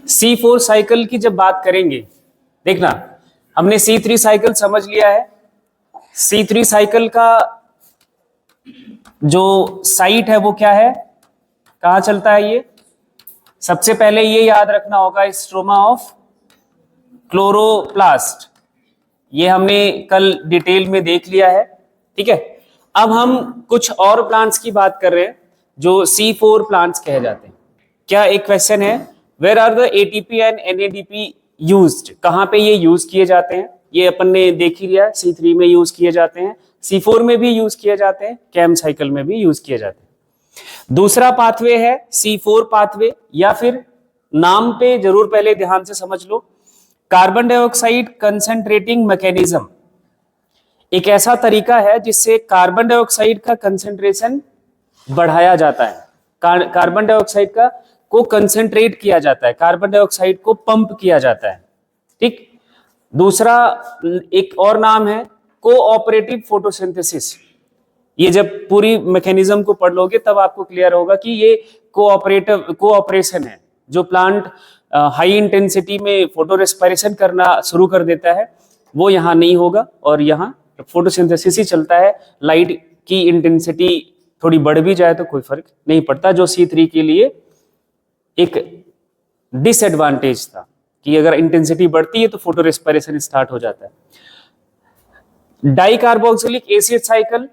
C4 cycle की जब बात करेंगे, देखना हमने C3 साइकिल समझ लिया है। C3 साइकिल का जो साइट है वो क्या है, कहां चलता है ये? सबसे पहले ये याद रखना होगा, स्ट्रोमा ऑफ क्लोरोप्लास्ट। ये हमने कल डिटेल में देख लिया है, ठीक है। अब हम कुछ और प्लांट्स की बात कर रहे हैं जो C4 प्लांट्स कहे जाते हैं। क्या एक क्वेश्चन है, where are the ATP and NADP used? कहां पे ये यूज किए जाते हैं? ये अपन ने देख ही लिया, C3 में यूज किए जाते हैं, C4 में भी यूज किए जाते हैं, कैम साइकिल में भी यूज किए जाते हैं। दूसरा पाथवे है C4 पाथवे, या फिर नाम पे जरूर पहले ध्यान से समझ लो, कार्बन डाइऑक्साइड कंसंट्रेटिंग मैकेनिज्म। एक ऐसा तरीका है जिससे कार्बन डाइऑक्साइड का कंसंट्रेशन बढ़ाया जाता है, कार्बन डाइऑक्साइड का को कंसंट्रेट किया जाता है, कार्बन डाइऑक्साइड को पंप किया जाता है, ठीक। दूसरा एक और नाम है कोऑपरेटिव फोटोसिंथेसिस। ये जब पूरी मैकेनिज्म को पढ़ लोगे तब आपको क्लियर होगा कि ये कोऑपरेशन है। जो प्लांट हाई इंटेंसिटी में फोटो रेस्पिरेशन करना शुरू कर देता है वो यहाँ नहीं होगा, और यहाँ फोटोसिंथेसिस ही चलता है। लाइट की इंटेंसिटी थोड़ी बढ़ भी जाए तो कोई फर्क नहीं पड़ता, जो C3 के लिए एक डिसएडवांटेज था कि अगर इंटेंसिटी बढ़ती है तो फोटो रेस्पिरेशन स्टार्ट हो जाता है। डाइकार्बोक्सिलिक एसिड साइकिल,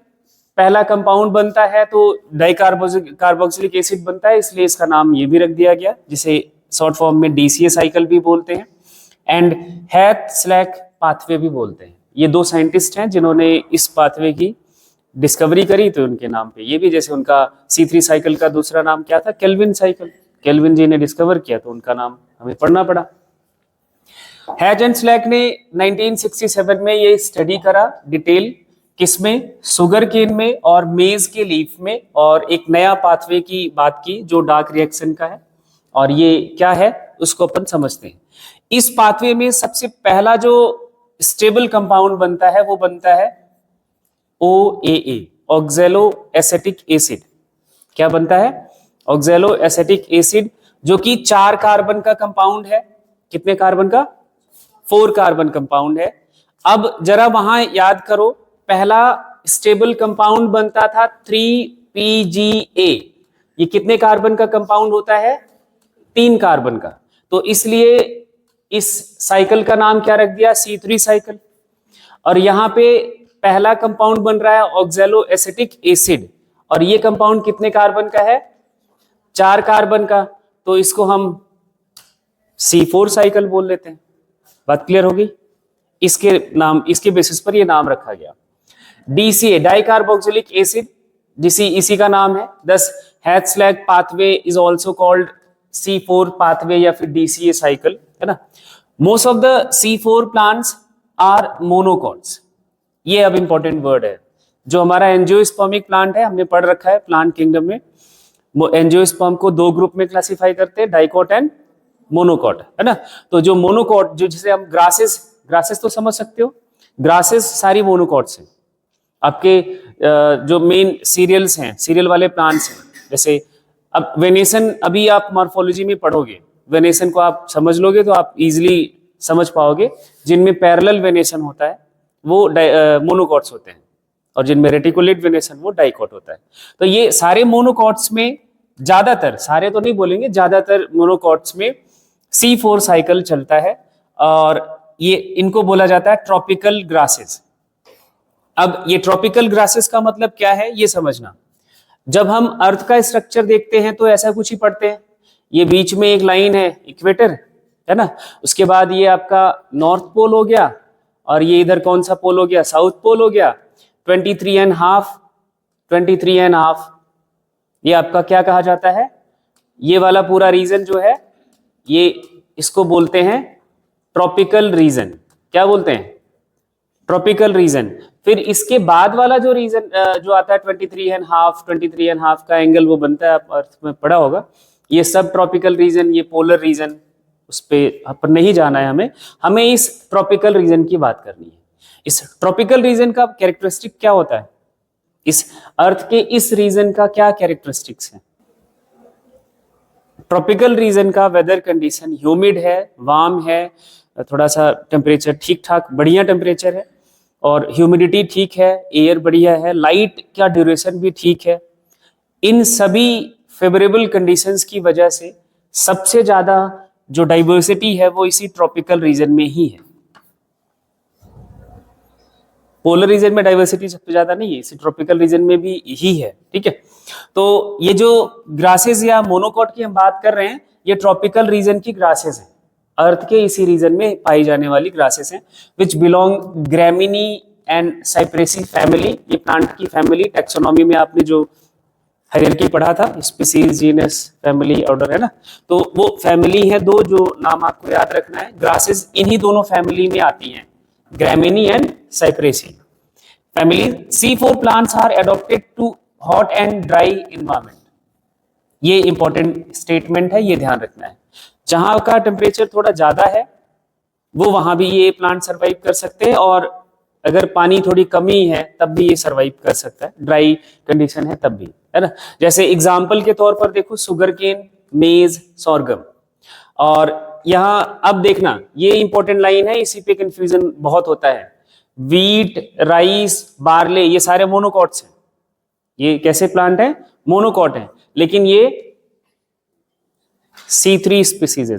पहला कंपाउंड बनता है तो डाइकार्बोक्सिलिक एसिड बनता है, इसलिए इसका नाम ये भी रख दिया गया, जिसे शॉर्ट फॉर्म में DCA साइकिल भी बोलते हैं, एंड हैथ स्लैक पाथवे भी बोलते हैं। ये दो साइंटिस्ट हैं जिन्होंने इस पाथवे की डिस्कवरी करी, तो उनके नाम पे ये भी, जैसे उनका C3 साइकिल का दूसरा नाम क्या था, केल्विन साइकिल, केल्विन जी ने डिस्कवर किया तो उनका नाम हमें पढ़ना पड़ा। हैच एंड स्लैक ने 1967 में ये स्टडी करा डिटेल, किसमें, शुगर केन में और मेज के लीफ में, और एक नया पाथवे की बात की जो डार्क रिएक्शन का है, और ये क्या है उसको अपन समझते हैं। इस पाथवे में सबसे पहला जो स्टेबल कंपाउंड बनता है वो बनता है OAA, ऑक्सैलो एसेटिक एसिड। क्या बनता है? ऑक्सैलो एसेटिक एसिड, जो कि 4 कार्बन का कंपाउंड है। कितने कार्बन का? 4 कार्बन कंपाउंड है। अब जरा वहां याद करो, पहला स्टेबल कंपाउंड बनता था 3PGA। ये कितने कार्बन का कंपाउंड होता है? 3 कार्बन का। तो इसलिए इस साइकिल का नाम क्या रख दिया? C3 cycle. और यहां पे पहला कंपाउंड बन रहा है ऑक्सैलो एसेटिक एसिड, और ये कंपाउंड कितने कार्बन का है? 4 कार्बन का। तो इसको हम C4 साइकिल बोल लेते हैं। बात क्लियर होगी? इसके बेसिस पर ये नाम रखा गया। DCA, डाइकार्बोक्सिलिक एसिड, इसी का नाम है। Thus Hatch Slack pathway is also called C4 pathway या फिर DCA साइकिल, है ना। Most of the C4 plants are monocots. ये अब इंपॉर्टेंट वर्ड है। जो हमारा एंजियोस्पर्मिक प्लांट है, हमने पढ़ रखा है प्लांट किंगडम में, एंजियोस्पर्म को 2 ग्रुप में क्लासिफाई करते हैं, डाइकॉट एंड मोनोकॉट, है ना। तो जो मोनोकॉट, जो जिसे हम ग्रासेस तो समझ सकते हो, ग्रासेस सारी मोनोकॉट्स हैं। आपके जो मेन सीरियल्स हैं, सीरियल वाले प्लांट्स हैं, जैसे अब वेनेसन, अभी आप मॉर्फोलॉजी में पढ़ोगे, वेनेसन को आप समझ लोगे तो आप इजीली समझ पाओगे। जिनमें पैरेलल वेनेसन होता है वो मोनोकॉट्स होते हैं, और जिनमें रेटिकुलेट वेनेसन वो डाइकॉट होता है। तो ये सारे मोनोकॉट्स में ज्यादातर, सारे तो नहीं बोलेंगे, ज्यादातर मोनोकॉट्स में C4 साइकिल चलता है, और ये इनको बोला जाता है ट्रॉपिकल ग्रासेस। अब ये ट्रॉपिकल ग्रासेस का मतलब क्या है ये समझना। जब हम अर्थ का स्ट्रक्चर देखते हैं तो ऐसा कुछ ही पढ़ते हैं। ये बीच में एक लाइन है, इक्वेटर, है ना। उसके बाद ये आपका नॉर्थ पोल हो गया, और ये इधर कौन सा पोल हो गया? साउथ पोल हो गया। 23.5 ये आपका क्या कहा जाता है? ये वाला पूरा रीजन जो है, ये इसको बोलते हैं ट्रॉपिकल रीजन। क्या बोलते हैं? Tropical region. फिर इसके बाद वाला जो रीजन जो आता है 23.5 का एंगल वो बनता है, आप अर्थ में पढ़ा होगा। ये सब ट्रॉपिकल रीजन, ये पोलर रीजन, उस पर नहीं जाना है हमें इस ट्रॉपिकल रीजन की बात करनी है। इस ट्रॉपिकल रीजन का कैरेक्टरिस्टिक क्या होता है? इस अर्थ के इस रीजन का क्या कैरेक्टरिस्टिक्स है? ट्रॉपिकल रीजन का वेदर कंडीशन ह्यूमिड है, वार्म है, थोड़ा सा टेम्परेचर ठीक ठाक बढ़िया टेम्परेचर है, और ह्यूमिडिटी ठीक है, एयर बढ़िया है, लाइट का ड्यूरेशन भी ठीक है। इन सभी फेवरेबल कंडीशंस की वजह से सबसे ज्यादा जो डाइवर्सिटी है वो इसी ट्रॉपिकल रीजन में ही है। पोलर रीजन में डाइवर्सिटी सबसे ज्यादा नहीं है, इसी ट्रॉपिकल रीजन में भी ही है। ठीक है, तो ये जो ग्रासेस या मोनोकॉट की हम बात कर रहे हैं, ये ट्रॉपिकल रीजन की ग्रासेस हैं, अर्थ के इसी रीजन में पाई जाने वाली ग्रासेस हैं, which belong Gramineae and Cyperaceae family. ये प्लांट की फैमिली, टैक्सोनॉमी में आपने जो हायरार्की पढ़ा था, स्पीसीज, जीनस, फैमिली, ऑर्डर, है ना, तो वो फैमिली है दो, जो नाम आपको याद रखना है। ग्रासेस इन्हीं दोनों फैमिली में आती हैं, Gramineae and Cyperaceae family. C4 plants are adapted to hot and dry environment. ये इंपॉर्टेंट स्टेटमेंट है, ये ध्यान रखना है। जहां का टेम्परेचर थोड़ा ज्यादा है वो वहां भी ये प्लांट सरवाइव कर सकते हैं, और अगर पानी थोड़ी कमी है तब भी ये सरवाइव कर सकता है, ड्राई कंडीशन है तब भी, है ना। जैसे एग्जाम्पल के तौर पर देखो, सुगर केन, मेज, सॉर्गम। और यहां अब देखना, ये इंपॉर्टेंट लाइन है, इसी पे कंफ्यूजन बहुत होता है। वीट, राइस, बार्ले, ये सारे मोनोकॉट्स हैं। ये कैसे प्लांट है? मोनोकॉट है, लेकिन ये C3 स्पीसीज है,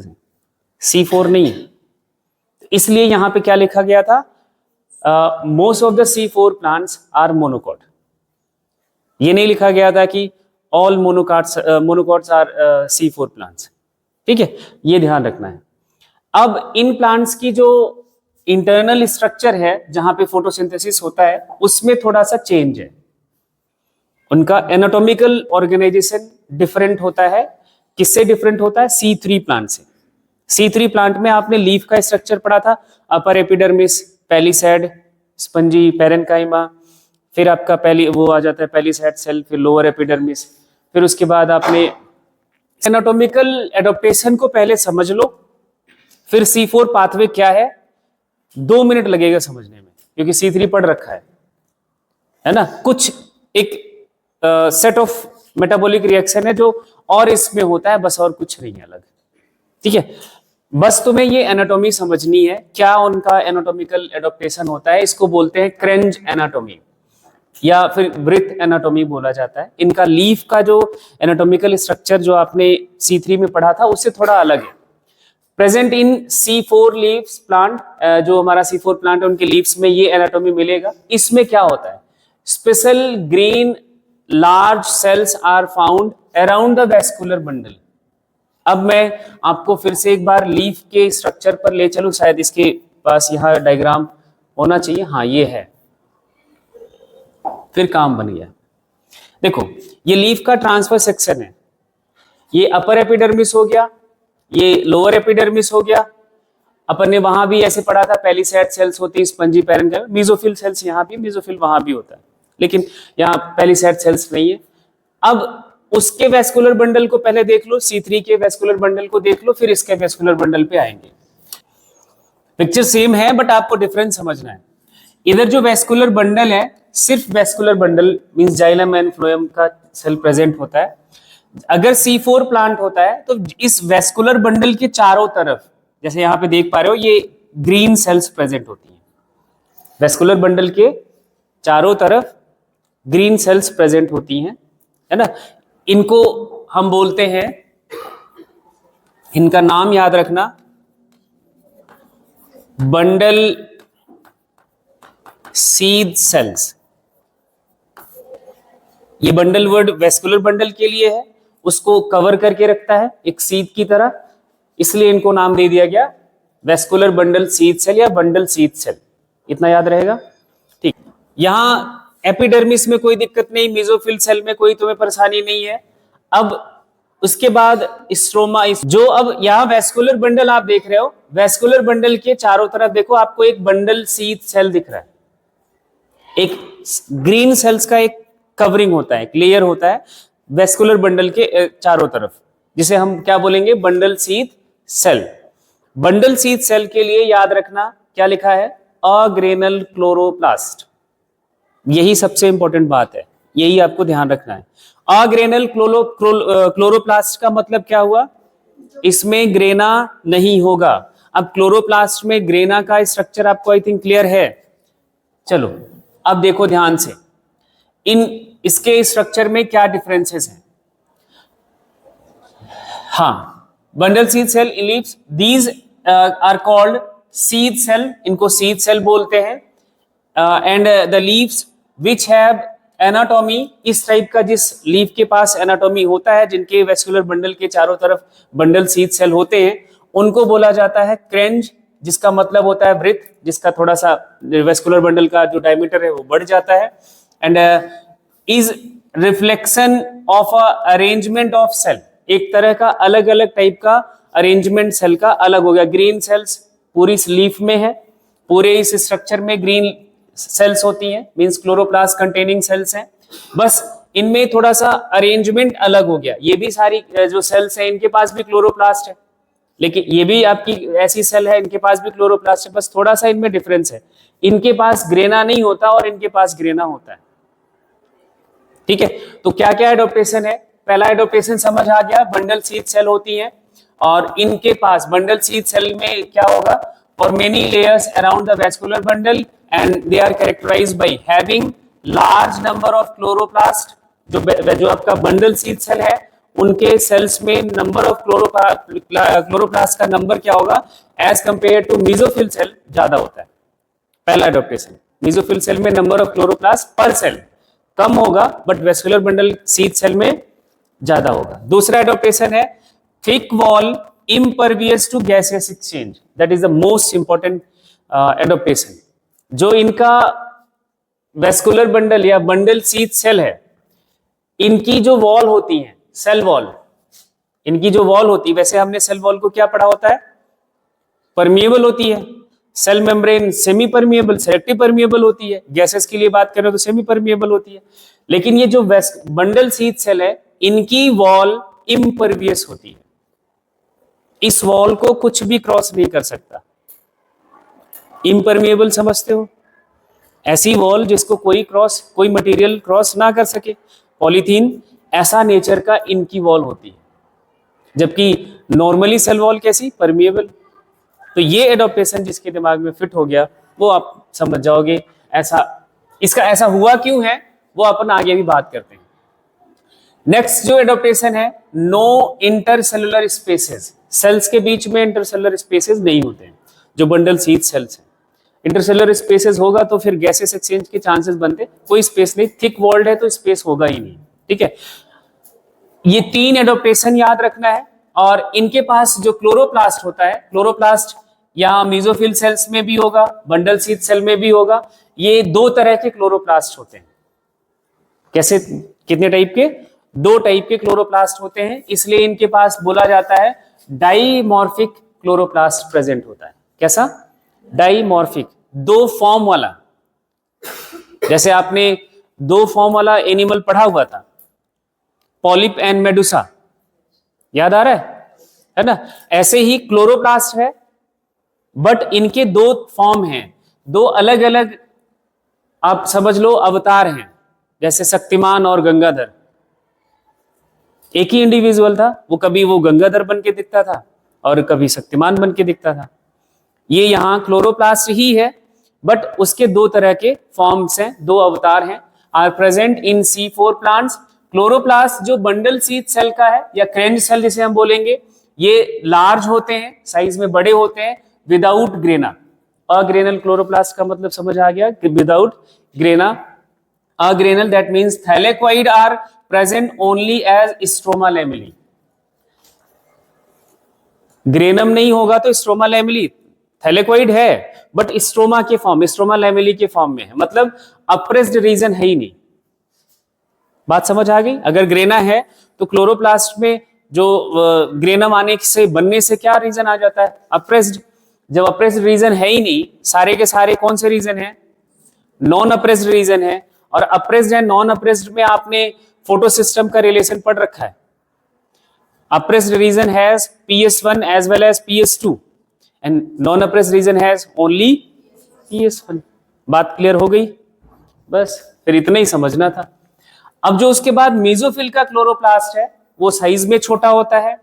C4 नहीं है। इसलिए यहां पे क्या लिखा गया था? Most of the C4 plants are monocot. ये नहीं लिखा गया था कि all monocots are C4 plants. ठीक है, ये ध्यान रखना है। अब इन प्लांट्स की जो इंटरनल स्ट्रक्चर है, जहां पे फोटोसिंथेसिस होता है, उसमें थोड़ा सा चेंज है। उनका एनाटॉमिकल ऑर्गेनाइजेशन डिफरेंट होता है। किससे डिफरेंट होता है? C3 प्लांट से। C3 प्लांट में आपने लीफ का स्ट्रक्चर पढ़ा था, upper epidermis, palisade, spongy, parenchyma, फिर आपका पहली वो आ जाता है पैलिसैड सेल, फिर लोअर एपिडर्मिस, फिर उसके बाद आपने एनाटॉमिकल एडॉप्टेशन को पहले समझ लो, फिर C4 पाथवे क्या है 2 मिनट लगेगा समझने में, क्योंकि C3 पढ़ रखा है ना। कुछ एक सेट ऑफ मेटाबॉलिक रिएक्शन है जो और इसमें होता है, बस और कुछ नहीं अलग। ठीक है, बस तुम्हें ये एनाटॉमी समझनी है, क्या उनका एनाटॉमिकल एडॉप्टेशन होता है। इसको बोलते हैं क्रेंज एनाटॉमी या फिर ब्रिथ एनाटॉमी बोला जाता है। इनका लीफ का जो एनाटॉमिकल स्ट्रक्चर जो आपने C3 में पढ़ा था उससे थोड़ा अलग है। Present in C4 leaves plant, जो हमारा C4 प्लांट है उनके लीव्स में ये एनाटॉमी मिलेगा। इसमें क्या होता है? Special green large cells are found around the vascular bundle. अब मैं आपको फिर से एक बार लीफ के स्ट्रक्चर पर ले चलूं, शायद इसके पास यहाँ डायग्राम होना चाहिए। हाँ, ये है, फिर काम बन गया। देखो, ये लीफ का ट्रांसफर सेक्शन है। ये अपर एपिडर्मिस हो गया, ये लोअर एपिडर्मिस हो गया। अपन ने वहां भी ऐसे पढ़ा था, पैलिसैड सेल्स होती है, स्पंजी, पैरेन्काइमा, मेसोफिल सेल्स यहाँ भी, मेसोफिल वहां भी होता है, लेकिन यहाँ पैलिसैड सेल्स नहीं है। अब उसके वेस्कुलर बंडल को पहले देख लो, C3 के वेस्कुलर बंडल को देख लो, फिर इसके वेस्कुलर बंडल पे आएंगे। पिक्चर सेम है बट आपको डिफरेंस समझना है। इधर जो वेस्कुलर बंडल है, सिर्फ vascular bundle means xylem and phloem का सेल प्रेजेंट होता है। अगर C4 प्लांट होता है तो इस वेस्कुलर बंडल के चारों तरफ, जैसे यहाँ पे देख पा रहे हो, ये ग्रीन सेल्स प्रेजेंट होती हैं। वेस्कुलर बंडल के चारों तरफ ग्रीन सेल्स प्रेजेंट होती हैं, है ना। इनको हम बोलते हैं, इनका नाम याद रखना, बंडल सीड सेल्स। ये बंडल वर्ड वेस्कुलर बंडल के लिए है, उसको कवर करके रखता है एक सीड की तरह, इसलिए इनको नाम दे दिया गया वेस्कुलर बंडल सीड सेल या बंडल सीड सेल। इतना याद रहेगा, ठीक। यहां एपिडर्मिस में कोई दिक्कत नहीं, मेसोफिल सेल में कोई तुम्हें परेशानी नहीं है। अब उसके बाद स्ट्रोमा, जो अब यहाँ वेस्कुलर बंडल आप देख रहे हो, वेस्कुलर बंडल के चारों तरफ देखो आपको एक बंडल सीड सेल दिख रहा है। एक ग्रीन सेल्स का एक कवरिंग होता है, एक लेयर होता है वेस्कुलर बंडल के चारों तरफ, जिसे हम क्या बोलेंगे? Bundle sheath cell. Bundle sheath cell के लिए याद रखना क्या लिखा है? Agranal chloroplast. यही सबसे इंपॉर्टेंट बात है, यही आपको ध्यान रखना है। अग्रेनल क्लोरोप्लास्ट का मतलब क्या हुआ? इसमें ग्रेना नहीं होगा। अब क्लोरोप्लास्ट में ग्रेना का स्ट्रक्चर आपको आई थिंक क्लियर है। चलो अब देखो ध्यान से, इसके स्ट्रक्चर में क्या डिफरेंसेस हैं। हाँ, bundle sheath cell leaves, these are called sheath cell, इनको सीड सेल बोलते हैं। And the leaves which have anatomy, इस टाइप का जिस लीफ के पास एनाटॉमी होता है, जिनके वेस्कुलर बंडल के चारों तरफ बंडल सीड सेल होते हैं, उनको बोला जाता है क्रेंज, जिसका मतलब होता है वृत्त, जिसका थोड़ा सा वेस्कुलर बंडल का जो डायमीटर है वो बढ़ जाता है। And is reflection of a arrangement of cell, एक तरह का अलग अलग टाइप का अरेंजमेंट सेल का अलग हो गया। ग्रीन सेल्स पूरी इस लीफ में है, पूरे इस स्ट्रक्चर में ग्रीन सेल्स होती हैं, मींस क्लोरोप्लास्ट कंटेनिंग सेल्स हैं, बस इनमें थोड़ा सा अरेंजमेंट अलग हो गया। ये भी सारी जो सेल्स हैं इनके पास भी क्लोरोप्लास्ट है, लेकिन ये भी आपकी ऐसी सेल है, इनके पास भी क्लोरोप्लास्ट है, बस थोड़ा सा इनमें डिफरेंस है, इनके पास ग्रेना नहीं होता और इनके पास ग्रेना होता है। ठीक है, तो क्या क्या एडॉप्टेशन है। पहला एडॉप्टेशन समझ आ गया, बंडल सीड सेल होती है और इनके पास बंडल सीड सेल में क्या होगा, for many layers around the vascular bundle and they are characterized by having large number of chloroplast. जो आपका बंडल सीड सेल है उनके सेल्स में नंबर ऑफ क्लोरोप्लास्ट का नंबर क्या होगा, as compare to mesophyll cell ज्यादा होता है। पहला एडॉप्टेशन, मेसोफिल सेल में number of chloroplast per cell कम होगा, but vascular bundle sheath cell में ज्यादा होगा। दूसरा एडॉप्टेशन है thick wall impervious to gaseous exchange, that is the most important adaptation. जो इनका वेस्कुलर बंडल या बंडल सीड सेल है, इनकी जो वॉल होती है, सेल वॉल, इनकी जो वॉल होती है, वैसे हमने सेल वॉल को क्या पढ़ा होता है, परमिएबल होती है। Cell membrane semi permeable, selective permeable होती है। गैसेस के लिए बात करें तो सेमी परमिएबल होती है। लेकिन ये जो बंडल सीड सेल है, इनकी वॉल इम्परवियस होती है, इस वॉल को कुछ भी क्रॉस नहीं कर सकता। इम्परमिएबल समझते हो, ऐसी वॉल जिसको कोई मटेरियल क्रॉस ना कर सके। पॉलीथीन, ऐसा नेचर का इनकी वॉल होती है, जबकि नॉर्मली सेल वॉल कैसी, परमिएबल। तो ये एडॉप्टेशन जिसके दिमाग में फिट हो गया वो आप समझ जाओगे ऐसा, इसका ऐसा हुआ क्यों है वो अपन आगे भी बात करते हैं। नेक्स्ट जो एडॉप्टेशन है, नो इंटरसेलुलर स्पेसेस, सेल्स के बीच में इंटरसेलुलर स्पेसेस नहीं होते हैं जो बंडल सीड सेल्स हैं। इंटरसेलुलर स्पेसेस होगा तो फिर गैसेस एक्सचेंज के चांसेस बनते, कोई स्पेस नहीं, थिक वॉल्ड है तो स्पेस होगा ही नहीं। ठीक है, ये तीन एडॉप्टेशन याद रखना है। और इनके पास जो क्लोरोप्लास्ट होता है, क्लोरोप्लास्ट यहाँ मेसोफिल सेल्स में भी होगा, बंडल सीड सेल में भी होगा। ये दो तरह के क्लोरोप्लास्ट होते हैं। कैसे, कितने टाइप के, दो टाइप के क्लोरोप्लास्ट होते हैं, इसलिए इनके पास बोला जाता है डाइमॉर्फिक क्लोरोप्लास्ट प्रेजेंट होता है। कैसा, डाइमॉर्फिक, दो फॉर्म वाला। जैसे आपने दो फॉर्म वाला एनिमल पढ़ा हुआ था, पॉलिप एंड मेडुसा, याद आ रहा है ना। ऐसे ही क्लोरोप्लास्ट है, बट इनके दो फॉर्म हैं, दो अलग अलग आप समझ लो अवतार हैं। जैसे शक्तिमान और गंगाधर, एक ही इंडिविजुअल था, वो कभी वो गंगाधर बन के दिखता था और कभी शक्तिमान बन के दिखता था। ये यहाँ क्लोरोप्लास्ट ही है, बट उसके दो तरह के फॉर्म्स हैं, दो अवतार हैं। Are present in C4 plants. Chloroplast जो बंडल सीड सेल का है या क्रेंज सेल जिसे हम बोलेंगे, ये लार्ज होते हैं, साइज में बड़े होते हैं, विदाउट ग्रेना। अग्रेनल क्लोरोप्लास्ट का मतलब समझ आ गया कि without grana. Agranal that means thylakoid are present only as stroma lamellae. Granum नहीं होगा तो स्ट्रोमा लैमेली, थैलेक्वाइड है बट स्ट्रोमा के फॉर्म, स्ट्रोमा लैमेली के फॉर्म में है, मतलब अप्रेस्ड रीजन है ही नहीं। बात समझ आ गई। अगर ग्रेना है तो क्लोरोप्लास्ट में जो ग्रेनम आने से बनने से क्या रीजन आ जाता है, अप्रेस्ड। जब अप्रेस्ड रीजन है ही नहीं, सारे के सारे कौन से रीजन है, नॉन अप्रेस्ड रीजन है। और अप्रेस्ड एंड नॉन अप्रेस्ड में आपने फोटो सिस्टम का रिलेशन पढ़ रखा है। Appressed region has PS1 as well as PS2 and non-oppressed region has only PS1। बात क्लियर हो गई, बस फिर इतना ही समझना था। अब जो उसके बाद मेसोफिल का क्लोरोप्लास्ट है वो साइज में छोटा होता है,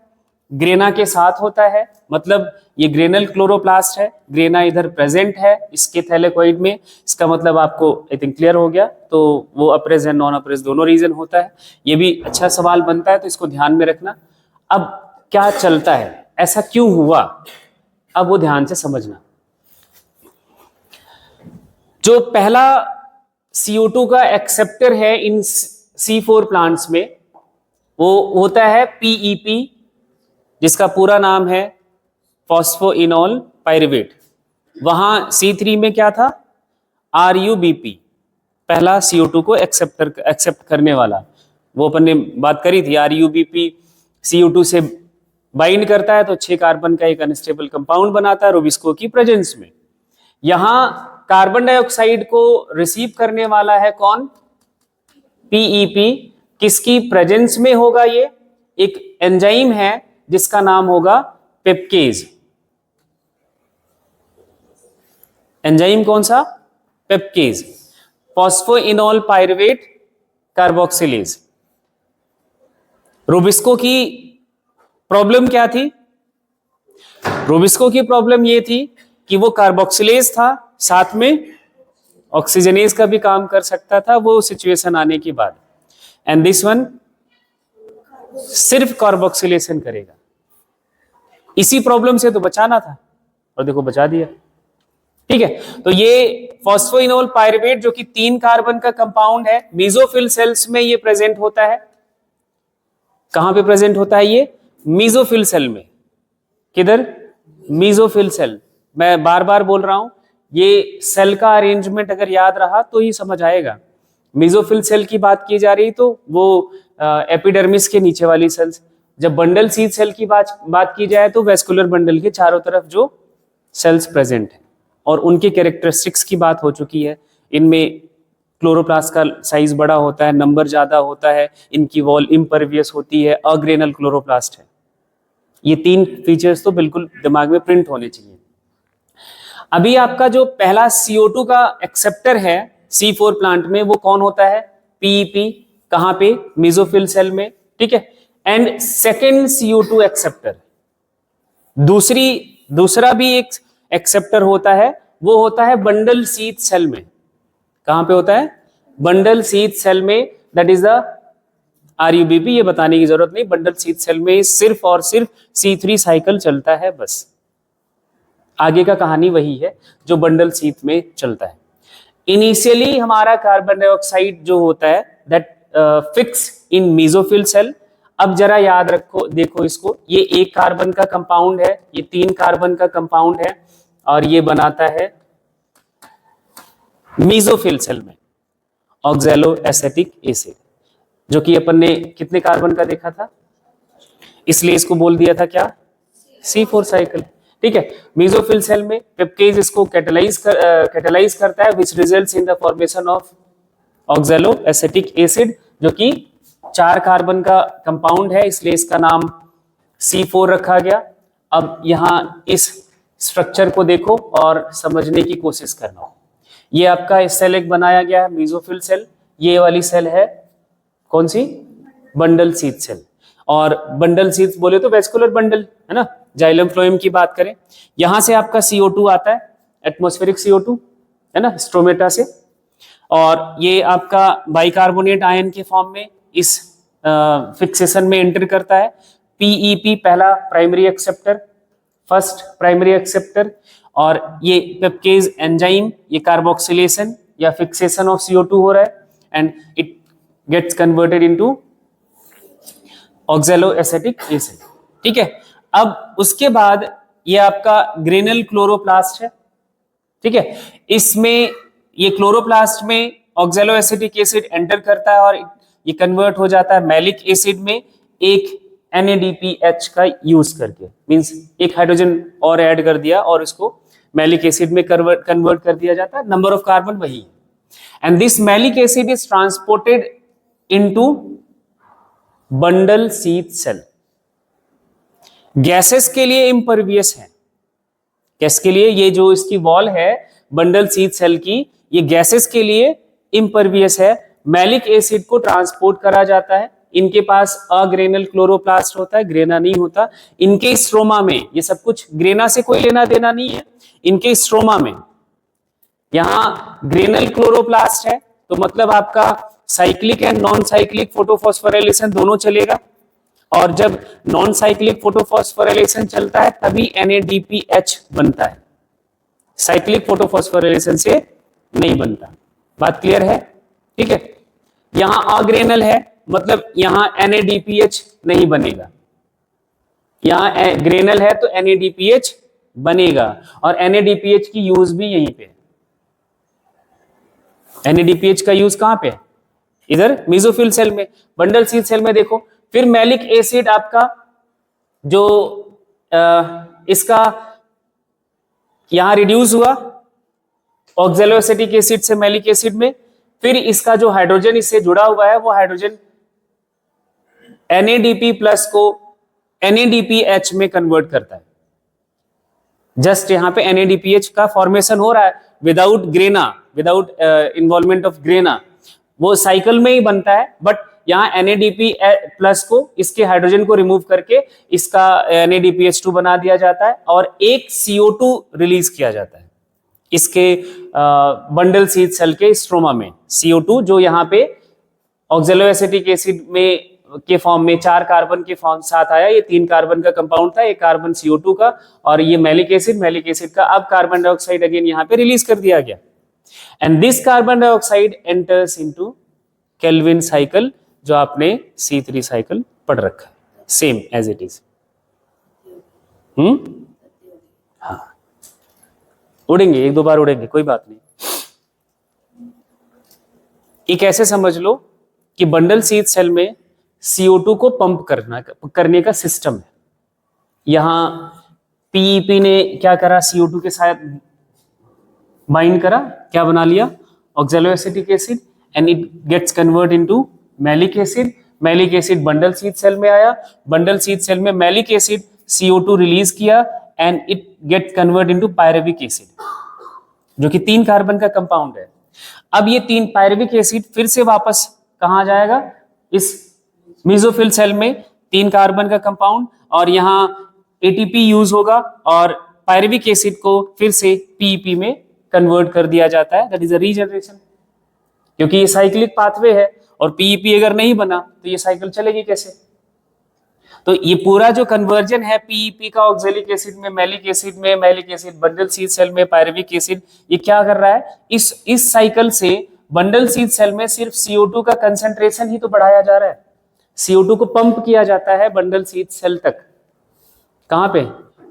ग्रेना के साथ होता है, मतलब ये ग्रेनल क्लोरोप्लास्ट है, ग्रेना इधर प्रेजेंट है इसके थैलेकोइड में, इसका मतलब आपको आई थिंक क्लियर हो गया। तो वो अप्रेज एंड नॉन अप्रेज दोनों रीजन होता है। ये भी अच्छा सवाल बनता है तो इसको ध्यान में रखना। अब क्या चलता है, ऐसा क्यों हुआ, अब वो ध्यान से समझना। जो पहला CO2 का एक्सेप्टर है इन C4 प्लांट्स में वो होता है PEP, जिसका पूरा नाम है फॉस्फोइनोल पायरुवेट। वहां C3 में क्या था, RUBP, पहला CO2 को एक्सेप्ट करने वाला। वो अपन ने बात करी थी, RUBP CO2 से बाइंड करता है तो 6 कार्बन का एक अनस्टेबल कंपाउंड बनाता है रुबिस्को की प्रेजेंस में। यहां कार्बन डाइऑक्साइड को रिसीव करने वाला है कौन, PEP, किसकी प्रेजेंस में होगा, ये एक एंजाइम है जिसका नाम होगा पेप्केज। एंजाइम कौन सा, पेप्केज, फॉस्फोइनोल पायरुवेट कार्बोक्सिलेज। रुबिस्को की प्रॉब्लम क्या थी, रुबिस्को की प्रॉब्लम ये थी कि वो कार्बोक्सिलेज था, साथ में ऑक्सीजनेज का भी काम कर सकता था वो सिचुएशन आने के बाद, एंड दिस वन सिर्फ कार्बोक्सिलेशन करेगा। इसी प्रॉब्लम से तो बचाना था और देखो बचा दिया। ठीक है, तो ये फॉस्फोइनोल पायरुवेट जो कि 3 कार्बन का कंपाउंड है, मेसोफिल सेल्स में ये प्रेजेंट होता है। कहां पे प्रेजेंट होता है ये, मेसोफिल सेल में। किधर, मेसोफिल सेल। मैं बार बार बोल रहा हूं, ये सेल का अरेंजमेंट अगर याद रहा तो ही समझ आएगा। मेसोफिल सेल की बात की जा रही तो वो एपिडर्मिस के नीचे वाली सेल्स, जब बंडल सीथ सेल की बात की जाए तो वेस्कुलर बंडल के चारों तरफ जो सेल्स प्रेजेंट है, और उनके कैरेक्टरिस्टिक्स की बात हो चुकी है। इनमें क्लोरोप्लास्ट का साइज बड़ा होता है, नंबर ज्यादा होता है, इनकी वॉल इम्परवियस होती है, अग्रेनल क्लोरोप्लास्ट है। ये 3 फीचर्स तो बिल्कुल दिमाग में प्रिंट होने चाहिए। अभी आपका जो पहला CO2 का एक्सेप्टर है C4 प्लांट में वो कौन होता है, PEP। कहां पे, मेसोफिल सेल में। ठीक है, एंड सेकेंड CO2 एक्सेप्टर, दूसरा भी एक एक्सेप्टर होता है, वो होता है बंडल सीथ सेल में। कहां पे होता है, बंडल सीथ सेल में, दैट इज द RUBP। ये बताने की जरूरत नहीं, बंडल सीथ सेल में सिर्फ और सिर्फ C3 साइकिल चलता है बस। आगे का कहानी वही है जो बंडल सीथ में चलता है। इनिशियली हमारा कार्बन डाइऑक्साइड जो होता है that fix in mesophyll cell. अब जरा याद रखो, देखो इसको, ये 1 कार्बन का कंपाउंड है, ये 3 कार्बन का कंपाउंड है, और ये बनाता है मेसोफिल सेल में ऑक्सैलो एसेटिक एसिड, जो कि अपन ने कितने कार्बन का देखा था, इसलिए इसको बोल दिया था क्या, C4 साइकिल। ठीक है, मेसोफिल सेल में पेप्केज इसको कैटालाइज करता है, which results in the formation of oxalo acetic acid, जो कि 4 कार्बन का कंपाउंड है, इसलिए इसका नाम C4 रखा गया। अब यहां इस स्ट्रक्चर को देखो और समझने की कोशिश करना। ये आपका सेल एक बनाया गया है, मेसोफिल सेल। ये वाली सेल है कौन सी, बंडल सीथ सेल। और बंडल सीथ बोले तो वेस्कुलर बंडल है ना, जाइलम फ्लोएम की बात करें, यहां से आपका CO2 आता है, एटमॉस्फेरिक CO2 है ना, स्ट्रोमेटा से, और ये आपका बाइकार्बोनेट आयन के फॉर्म में इस फिक्सेशन में एंटर करता है। PEP पहला primary acceptor, first primary acceptor, और ये पेप्केज एंजाइम, ये कार्बोक्सिलेशन या फिक्सेशन ऑफ CO2 हो रहा है, and it gets converted into oxaloacetic acid. ठीक है, अब उसके बाद ये आपका ग्रेनल क्लोरोप्लास्ट है। ठीक है, इसमें ये क्लोरोप्लास्ट में ऑक्सैलो एसिटिक एसिड एंटर करता है और ये कन्वर्ट हो जाता है मैलिक एसिड में, एक NADPH का यूज करके, मींस एक हाइड्रोजन और ऐड कर दिया और इसको मैलिक एसिड में कन्वर्ट कर दिया जाता है। नंबर ऑफ कार्बन वही है, and this malic acid is transported into bundle sheath cell. Gases के लिए इम्परवियस है, गैस के लिए ये जो इसकी वॉल है बंडल सीथ सेल की, ये गैसेस के लिए इम्परवियस है। मैलिक एसिड को ट्रांसपोर्ट करा जाता है इनके पास अग्रेनल क्लोरोप्लास्ट होता है, ग्रेना नहीं होता। इनके स्ट्रोमा में ये सब कुछ, ग्रेना से कोई लेना देना नहीं है। इनके स्ट्रोमा में यहां ग्रेनल क्लोरोप्लास्ट है, तो मतलब आपका cyclic and non cyclic photophosphorylation दोनों चलेगा। और जब नॉन साइक्लिक फोटोफॉस्फोराइलेशन चलता है तभी NADPH बनता है, साइक्लिक फोटोफॉस्फोराइलेशन से नहीं बनता। बात क्लियर है? ठीक है। यहां अग्रेनल है, मतलब यहां NADPH नहीं बनेगा। यहां ग्रेनल है तो NADPH बनेगा, और NADPH की यूज भी यहीं पे है। NADPH का यूज कहां पे है? इधर मेसोफिल सेल में। बंडल सील सेल में देखो, फिर मैलिक एसिड आपका जो इसका यहां रिड्यूस हुआ ऑक्सैलोएसिटिक एसिड से मैलिक एसिड में, फिर इसका जो हाइड्रोजन इससे जुड़ा हुआ है वो हाइड्रोजन NADP प्लस को NADPH में कन्वर्ट करता है। जस्ट यहां पे NADPH का फॉर्मेशन हो रहा है without grana, without involvement of grana, वो साइकिल में ही बनता है। बट यहाँ NADP प्लस को इसके हाइड्रोजन को रिमूव करके इसका NADPH2 बना दिया जाता है, और एक CO2 रिलीज किया जाता है इसके बंडल सीड सेल के स्ट्रोमा में। CO2 जो यहाँ पे ऑक्सैलोएसिटिक एसिड में के फॉर्म में 4 कार्बन के फॉर्म साथ आया, ये 3 कार्बन का कंपाउंड था, एक कार्बन CO2 का, और ये मैलिक एसिड का। अब कार्बन डाइऑक्साइड अगेन यहाँ पे रिलीज कर दिया गया, and this carbon dioxide enters into Calvin cycle, जो आपने C3 साइकिल पढ़ रखा है, सेम एज इट इज। हाँ, उड़ेंगे, 1-2 बार उड़ेंगे, कोई बात नहीं। एक ऐसे समझ लो कि बंडल सीड सेल में CO2 को पंप करने का सिस्टम है। यहां PEP ने क्या करा, CO2 के साथ बाइंड करा, क्या बना लिया, oxaloacetic acid, and it gets convert into malic acid. Malic acid bundle sheath cell में आया, बंडल सीड सेल में मैलिक एसिड CO2 रिलीज किया, and it get convert into pyruvic acid, जो कि 3 कार्बन का कंपाउंड है। अब ये 3 पायरुविक एसिड फिर से वापस कहां जाएगा, इस मेसोफिल सेल में 3 कार्बन का कंपाउंड, और यहां ATP यूज होगा, और पायरुविक एसिड को फिर से PEP में कन्वर्ट कर दिया जाता है। दैट इज अ रीजनरेशन, क्योंकि ये साइक्लिक पाथवे है, और PEP अगर नहीं बना तो ये साइकिल चलेगी कैसे। तो ये पूरा जो कन्वर्जन है PEP का ऑक्सैलिक एसिड में, मैलिक एसिड में, malic acid bundle sheath cell में, पायरुविक एसिड, ये क्या कर रहा है, इस साइकिल से बंडल सीड सेल में सिर्फ CO2 का कंसंट्रेशन ही तो बढ़ाया जा रहा है। CO2 को पंप किया जाता है बंडल सीड सेल तक। कहां पे?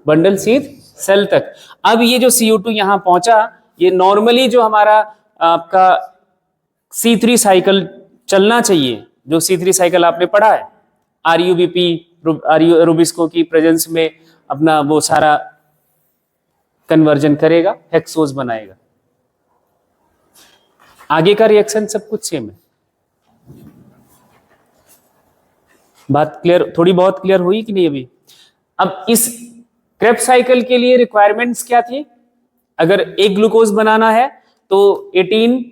बंडल सीड सेल तक। अब ये जो CO2 यहां पहुंचा, ये नॉर्मली जो हमारा आपका C3 साइकिल चलना चाहिए, जो C3 साइकिल आपने पढ़ा है, RUBP रुबिस्को की प्रेजेंस में अपना वो सारा कन्वर्जन करेगा, हेक्सोज बनाएगा। आगे का रिएक्शन सब कुछ सेम है। बात क्लियर, थोड़ी बहुत क्लियर हुई कि नहीं अभी? अब इस क्रेब्स साइकिल के लिए रिक्वायरमेंट्स क्या थी? अगर एक ग्लूकोज बनाना है तो 18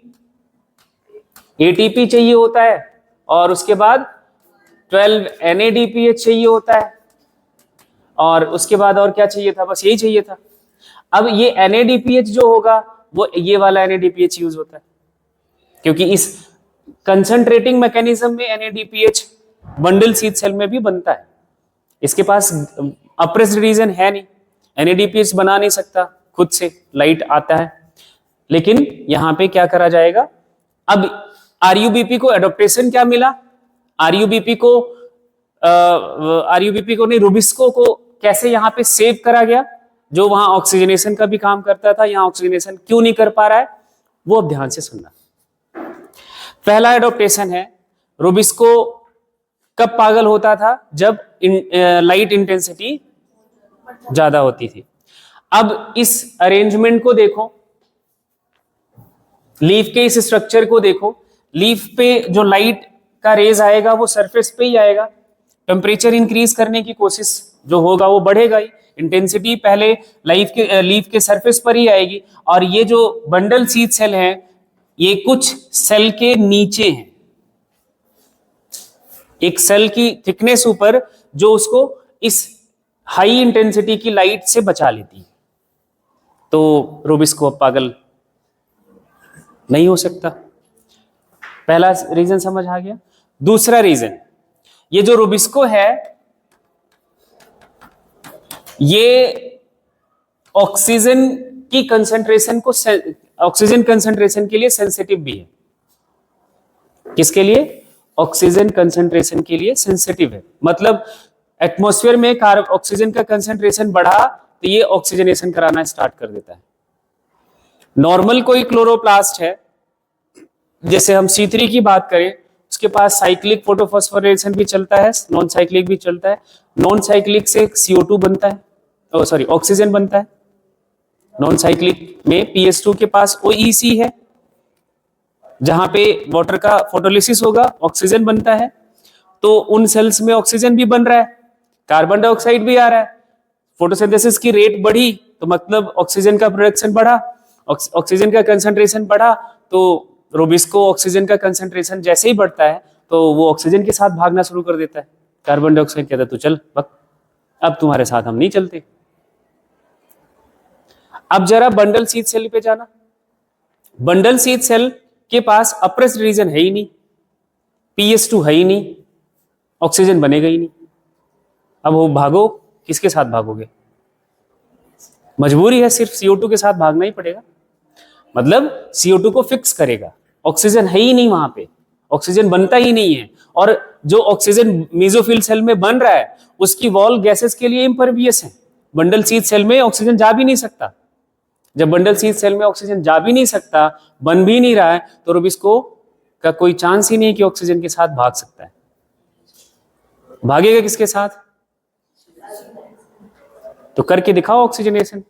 ATP चाहिए होता है, और उसके बाद 12 NADPH चाहिए होता है, और उसके बाद और क्या चाहिए था? बस यही चाहिए था। अब ये NADPH जो होगा वो ये वाला NADPH यूज होता है, क्योंकि इस कंसंट्रेटिंग मैकेनिज्म में NADPH बंडल सीड सेल में भी बनता है। इसके पास अप्रेस्ड रीजन है नहीं, NADPH बना नहीं सकता खुद से, लाइट आता है। लेकिन यहां पे क्या करा जाएगा, अब RUBP को एडॉप्टेशन क्या मिला, RUBP को नहीं, रुबिस्को को कैसे यहां पे सेव करा गया, जो वहां ऑक्सीजनेशन का भी काम करता था, यहां ऑक्सीजनेशन क्यों नहीं कर पा रहा है, वो अब ध्यान से सुनना। पहला एडॉप्टेशन है, रुबिस्को कब पागल होता था? जब लाइट इंटेंसिटी ज्यादा होती थी। अब इस अरेंजमेंट को देखो, लीफ के इस स्ट्रक्चर को देखो, लीफ पे जो लाइट का रेज आएगा वो सरफेस पे ही आएगा। टेम्परेचर इंक्रीज करने की कोशिश जो होगा वो बढ़ेगा ही, इंटेंसिटी पहले लीफ के सरफेस पर ही आएगी। और ये जो बंडल सीड सेल है, ये कुछ सेल के नीचे हैं, एक सेल की थिकनेस ऊपर जो उसको इस हाई इंटेंसिटी की लाइट से बचा लेती है। तो रूबिस्कोप पागल नहीं हो सकता। पहला रीजन समझ आ गया। दूसरा रीजन, ये जो रूबिस्को है ये ऑक्सीजन की कंसंट्रेशन को, ऑक्सीजन कंसंट्रेशन के लिए सेंसिटिव भी है। किसके लिए? ऑक्सीजन कंसंट्रेशन के लिए सेंसिटिव है। मतलब एटमॉस्फेयर में ऑक्सीजन का कंसंट्रेशन बढ़ा तो ये ऑक्सीजनेशन कराना स्टार्ट कर देता है। नॉर्मल कोई क्लोरोप्लास्ट है, जैसे हम C3 की बात करें, उसके पास साइक्लिक फोटोफॉस्फोरेशन भी चलता है, नॉन साइक्लिक भी चलता है। नॉन साइक्लिक से CO2 बनता है, सॉरी ऑक्सीजन बनता है। नॉन साइक्लिक में PS2 के पास OEC है, जहां पे वाटर का फोटोलिसिस होगा, ऑक्सीजन बनता है। तो उन सेल्स में ऑक्सीजन भी बन रहा है, कार्बन डाइऑक्साइड भी आ रहा है। फोटोसिंथेसिस की रेट बढ़ी तो मतलब ऑक्सीजन का प्रोडक्शन बढ़ा, ऑक्सीजन का कंसंट्रेशन बढ़ा। तो रूबिस्को ऑक्सीजन का कंसंट्रेशन जैसे ही बढ़ता है तो वो ऑक्सीजन के साथ भागना शुरू कर देता है। कार्बन डाइऑक्साइड कहता है तू चल बक, अब तुम्हारे साथ हम नहीं चलते। अब जरा बंडल शीथ सेल पे जाना। बंडल शीथ सेल के पास अप्रेस्ड रीजन है ही नहीं, PS2 है ही नहीं, ऑक्सीजन बनेगा ही नहीं। अब वो भागो, किसके साथ भागोगे? मजबूरी है, सिर्फ CO2 के साथ भागना ही पड़ेगा। मतलब CO2 को फिक्स करेगा, ऑक्सीजन है ही नहीं वहां पे, ऑक्सीजन बनता ही नहीं है। और जो ऑक्सीजन मेसोफिल सेल में बन रहा है उसकी वॉल गैसेस के लिए इम्परवियस है। बंडल शीथ सेल में ऑक्सीजन जा भी नहीं सकता। जब बंडल शीथ सेल में ऑक्सीजन जा भी नहीं सकता, बन भी नहीं रहा है, तो रूबिस्को का कोई चांस ही नहीं कि ऑक्सीजन के साथ भाग सकता है। भागेगा किसके साथ? तो करके दिखाओ ऑक्सीजनेशन।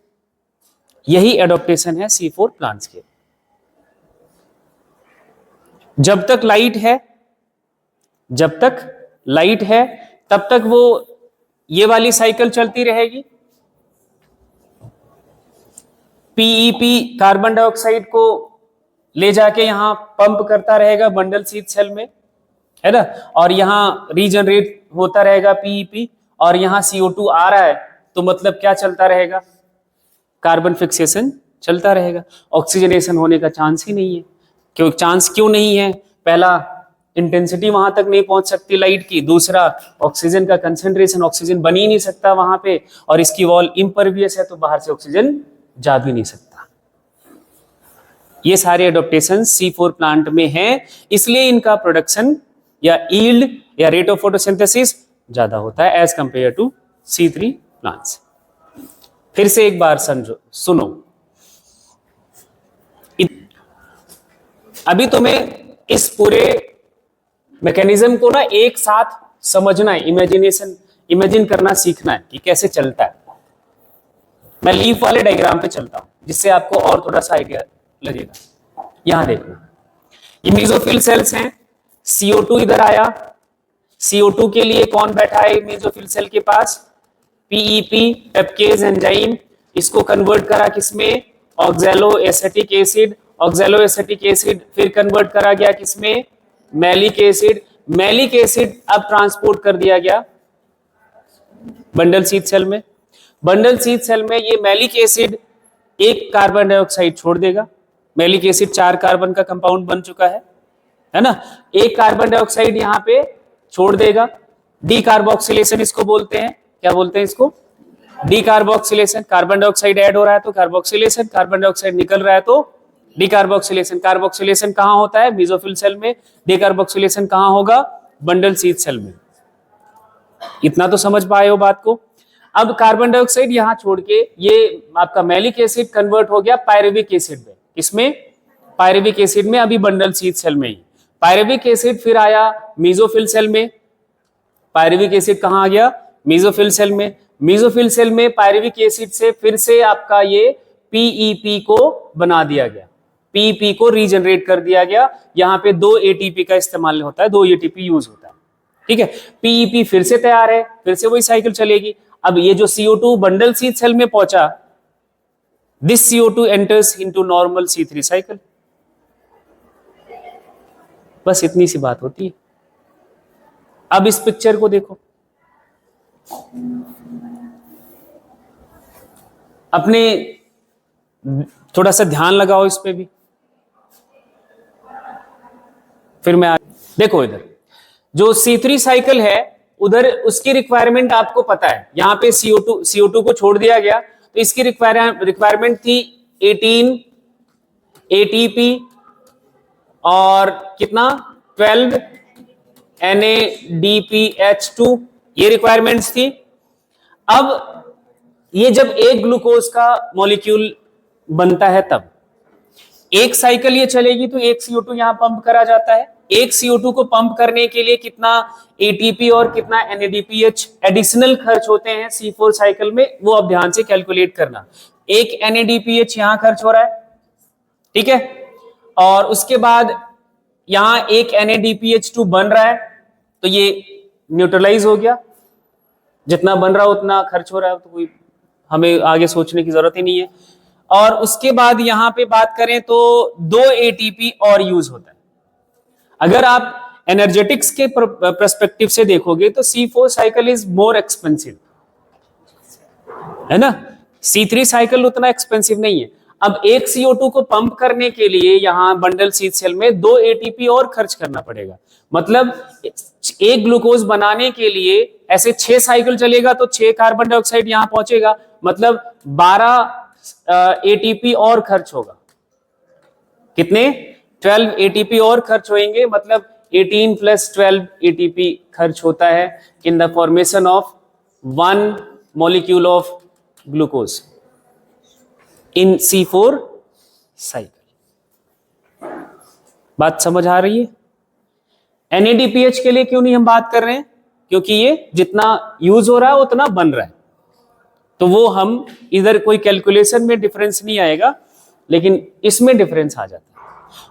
यही एडॉप्टेशन है C4 प्लांट्स के। जब तक लाइट है, जब तक लाइट है तब तक वो ये वाली साइकिल चलती रहेगी। पीईपी कार्बन डाइऑक्साइड को ले जाके यहां पंप करता रहेगा बंडल शीथ सेल में, है ना, और यहां रीजनरेट होता रहेगा पीईपी, और यहां CO2 आ रहा है तो मतलब क्या चलता रहेगा? कार्बन फिक्सेशन चलता रहेगा। ऑक्सीजनेशन होने का चांस ही नहीं है। क्यों चांस क्यों नहीं है? पहला, इंटेंसिटी वहां तक नहीं पहुंच सकती लाइट की। दूसरा, ऑक्सीजन का कंसंट्रेशन, ऑक्सीजन बन ही नहीं सकता वहां पे, और इसकी वॉल इम्परवियस है तो बाहर से ऑक्सीजन जा भी नहीं सकता। ये सारे एडॉप्टेशन C4 प्लांट में हैं, इसलिए इनका प्रोडक्शन या यील्ड या रेट ऑफ फोटोसिंथेसिस ज्यादा होता है as compare to C3 plants. फिर से एक बार सुनो। अभी तुम्हें इस पूरे मैकेनिज्म को ना एक साथ समझना है, इमेजिन करना सीखना है कि कैसे चलता है। मैं लीफ वाले डायग्राम पे चलता हूं जिससे आपको और थोड़ा सा आइडिया लगेगा। यहां देखना, ये मेसोफिल सेल्स हैं। CO2 इधर आया, CO2 के लिए कौन बैठा है मेसोफिल सेल के पास? PEP pepcase enzyme. इसको कन्वर्ट करा किसमें? Oxaloacetic acid. Oxaloacetic acid फिर कन्वर्ट करा गया किसमें? Malic acid. मैलिक एसिड अब ट्रांसपोर्ट कर दिया गया बंडल शीथ सेल में। बंडल शीथ सेल में ये मैलिक एसिड एक कार्बन डाइऑक्साइड छोड़ देगा। मैलिक एसिड 4 कार्बन का कंपाउंड बन चुका है ना। एक कार्बन डाइऑक्साइड यहां पे छोड़ देगा। डीकार्बोक्सिलेशन इसको बोलते हैं। क्या बोलते हैं इसको? डीकार्बोक्सिलेशन। कार्बन डाइऑक्साइड ऐड हो रहा है तो कार्बोक्सिलेशन, कार्बन डाइऑक्साइड निकल रहा है तो डीकार्बोक्सिलेशन। कार्बोक्सिलेशन कहां होता है? मेसोफिल सेल में। डीकार्बोक्सिलेशन कहां होगा? बंडल शीथ सेल में। इतना तो समझ पाए हो बात को। अब कार्बन डाइऑक्साइड यहां छोड़ के ये आपका मैलिक एसिड कन्वर्ट हो गया पायरुविक एसिड में। किसमें? पायरुविक एसिड में, अभी बंडल शीथ सेल में ही। पायरुविक एसिड फिर आया मेसोफिल सेल में। पायरुविक एसिड कहां आ गया? मेसोफिल सेल में। मेसोफिल सेल में पायरुविक एसिड से फिर से आपका ये पीईपी को बना दिया गया, पीईपी को रीजनरेट कर दिया गया। यहां पे 2 ATP का इस्तेमाल होता है, 2 ATP यूज होता है। ठीक है, पीईपी फिर से तैयार है, फिर से वही साइकिल चलेगी। अब ये जो CO2 बंडल शीथ सेल में पहुंचा, this CO2 enters into normal C3 cycle. बस इतनी सी बात होती है। अब इस पिक्चर को देखो, अपने थोड़ा सा ध्यान लगाओ इस पे भी, फिर मैं देखो इधर जो C3 साइकिल है उधर उसकी रिक्वायरमेंट आपको पता है, यहां पे CO2 को छोड़ दिया गया, तो इसकी रिक्वायरमेंट थी 18 ATP और कितना 12 NADPH2, ये रिक्वायरमेंट्स थी। अब ये जब एक ग्लूकोज का मॉलिक्यूल बनता है तब एक साइकिल ये चलेगी तो एक CO2 यहां पंप करा जाता है। एक CO2 को पंप करने के लिए कितना ATP और कितना NADPH एडिशनल खर्च होते हैं C4 साइकिल में, वो अब ध्यान से कैलकुलेट करना। एक NADPH यहां खर्च हो रहा है, ठीक है, और उसके बाद यहां एक NADPH2 बन रहा है, तो ये न्यूट्रलाइज हो गया, जितना बन रहा उतना खर्च हो रहा है, तो कोई हमें आगे सोचने की जरूरत ही नहीं है। और उसके बाद यहां पे बात करें तो 2 ATP और यूज होता है। अगर आप एनर्जेटिक्स के पर्सपेक्टिव से देखोगे तो C4 cycle is more expensive, है ना, C3 साइकिल उतना एक्सपेंसिव नहीं है। अब एक CO2 को पंप करने के लिए यहां बंडल शीथ सेल में 2 ATP और खर्च करना पड़ेगा, मतलब एक ग्लूकोज बनाने के लिए ऐसे 6 साइकिल चलेगा तो 6 कार्बन डाइऑक्साइड यहां पहुंचेगा, मतलब 12 ATP और खर्च होगा। कितने 12 ATP और खर्च होंगे, मतलब 18 + 12 ATP खर्च होता है in the formation of 1 molecule of glucose in C4 cycle. बात समझ आ रही है? NADPH के लिए क्यों नहीं हम बात कर रहे हैं, क्योंकि ये जितना यूज हो रहा है उतना बन रहा है, तो वो हम इधर कोई कैलकुलेशन में डिफरेंस नहीं आएगा, लेकिन इसमें डिफरेंस आ जाता है।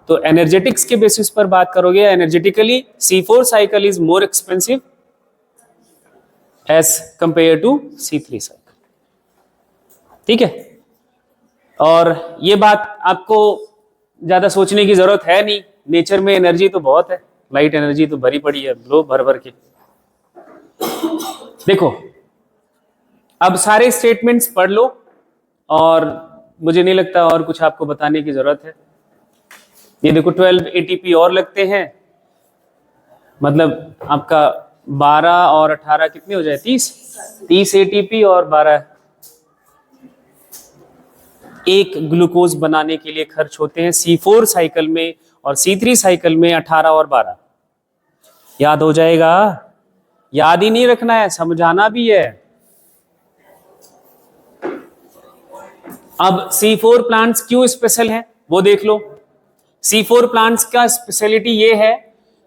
तो एनर्जेटिक्स के बेसिस पर बात करोगे, energetically C4 cycle is more expensive as compare to C3 cycle, ठीक है। और ये बात आपको ज्यादा सोचने की जरूरत है नहीं, नेचर में एनर्जी तो बहुत है, लाइट एनर्जी तो भरी पड़ी है, लो भर भर के। देखो अब सारे स्टेटमेंट्स पढ़ लो, और मुझे नहीं लगता और कुछ आपको बताने की जरूरत है। ये देखो 12 ATP और लगते हैं, मतलब आपका 12 और 18 कितने हो जाए 30 ATP और 12 एक ग्लूकोज बनाने के लिए खर्च होते हैं C4 साइकिल में, और C3 साइकिल में 18 और 12। याद हो जाएगा? याद ही नहीं रखना है, समझाना भी है। अब C4 प्लांट्स क्यों स्पेशल हैं वो देख लो। C4 प्लांट्स का स्पेशलिटी ये है,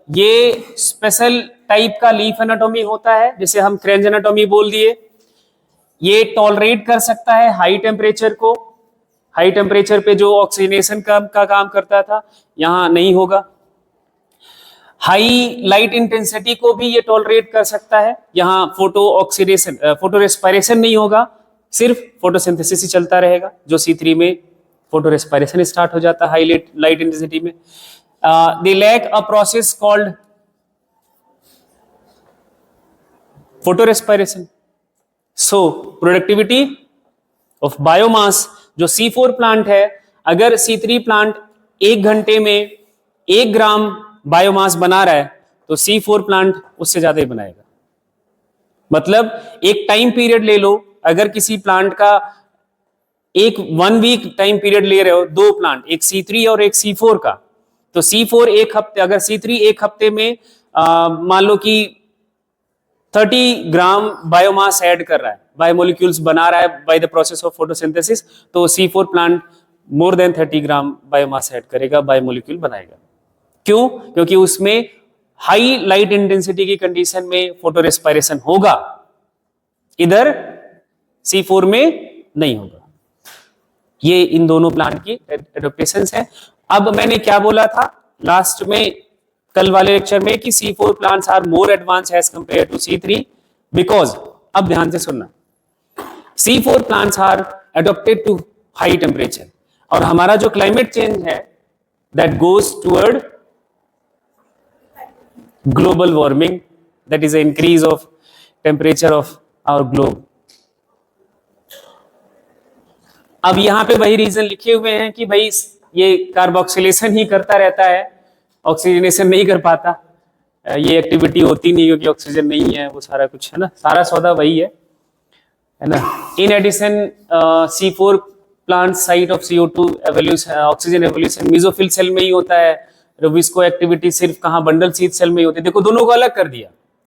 ये स्पेशल टाइप का लीफ एनाटॉमी होता है, जिसे हम क्रेंज एनाटॉमी बोल दिए। ये टॉलरेट कर सकता है हाई टेम्परेचर को, हाई टेम्परेचर पे जो ऑक्सीजनेशन का काम करता था यहां नहीं होगा। हाई लाइट इंटेंसिटी को भी ये टॉलरेट कर सकता है, यहां फोटो रेस्पिरेशन नहीं होगा, सिर्फ फोटोसिंथेसिस ही चलता रहेगा, जो C3 में फोटो रेस्पिरेशन स्टार्ट हो जाता है हाई लाइट इंटेंसिटी में। They lack a process called photorespiration. So productivity of biomass जो C4 प्लांट है, अगर C3 प्लांट 1 घंटे में 1 ग्राम बायोमास बना रहा है तो C4 प्लांट उससे ज्यादा ही बनाएगा। मतलब एक टाइम पीरियड ले लो, अगर किसी प्लांट का 1 वीक टाइम पीरियड ले रहे हो, 2 प्लांट, एक C3 और एक C4 का, तो C4 1 हफ्ते, अगर C3 1 हफ्ते में मान लो कि 30 ग्राम बायोमास ऐड कर रहा है, बायोमोलिक्यूल्स बना रहा है by the process of photosynthesis, तो C4 प्लांट मोर देन 30 ग्राम बायोमास ऐड करेगा, बायोमोलिक्यूल बनाएगा। क्यों? क्योंकि उसमें हाई लाइट इंटेंसिटी की कंडीशन में फोटो रेस्पिरेशन होगा, इधर C4 में नहीं होगा। ये इन दोनों प्लांट की एडॉप्टेशंस है। अब मैंने क्या बोला था लास्ट में कल वाले लेक्चर में कि C4 plants are more advance as compare to C3 because, अब ध्यान से सुनना, C4 plants are adapted to high temperature, और हमारा जो क्लाइमेट चेंज है that goes toward global warming, that is increase of temperature of our globe. अब यहाँ पे वही रीजन लिखे हुए हैं कि भाई ये कार्बोक्सिलेशन ही करता रहता है, ऑक्सीजनेशन नहीं कर पाता, ये एक्टिविटी होती नहीं क्योंकि ऑक्सीजन नहीं है, वो सारा कुछ है ना, सारा सौदा वही है ना। In addition C4 plant site of CO2 evolution, oxygen evolution mesophyll cell में ही होता है। रोबिस्को एक्टिविटी सिर्फ कहाँ, बंडल सीड सेल में ही होती है। देखो दोनों को अलग कर दिया।